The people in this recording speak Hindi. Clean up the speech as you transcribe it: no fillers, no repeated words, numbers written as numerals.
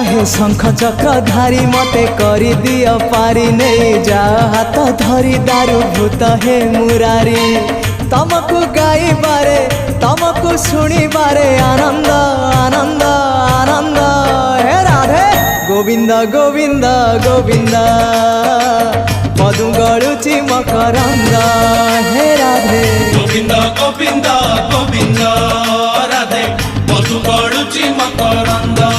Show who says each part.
Speaker 1: हे शंख चक्र धारी मते करी दियो पारी नहीं जा हाथ धरी दारू भूत हे मुरारी तमको गाई बारे तमको सुनी बारे आनंद आनंद आनंद हे राधे गोविंद गोविंद गोविंद मधु गड़ुची मकरंद हे राधे
Speaker 2: गोविंद गोविंद गोविंद राधे मधु गड़ुची मकरंद।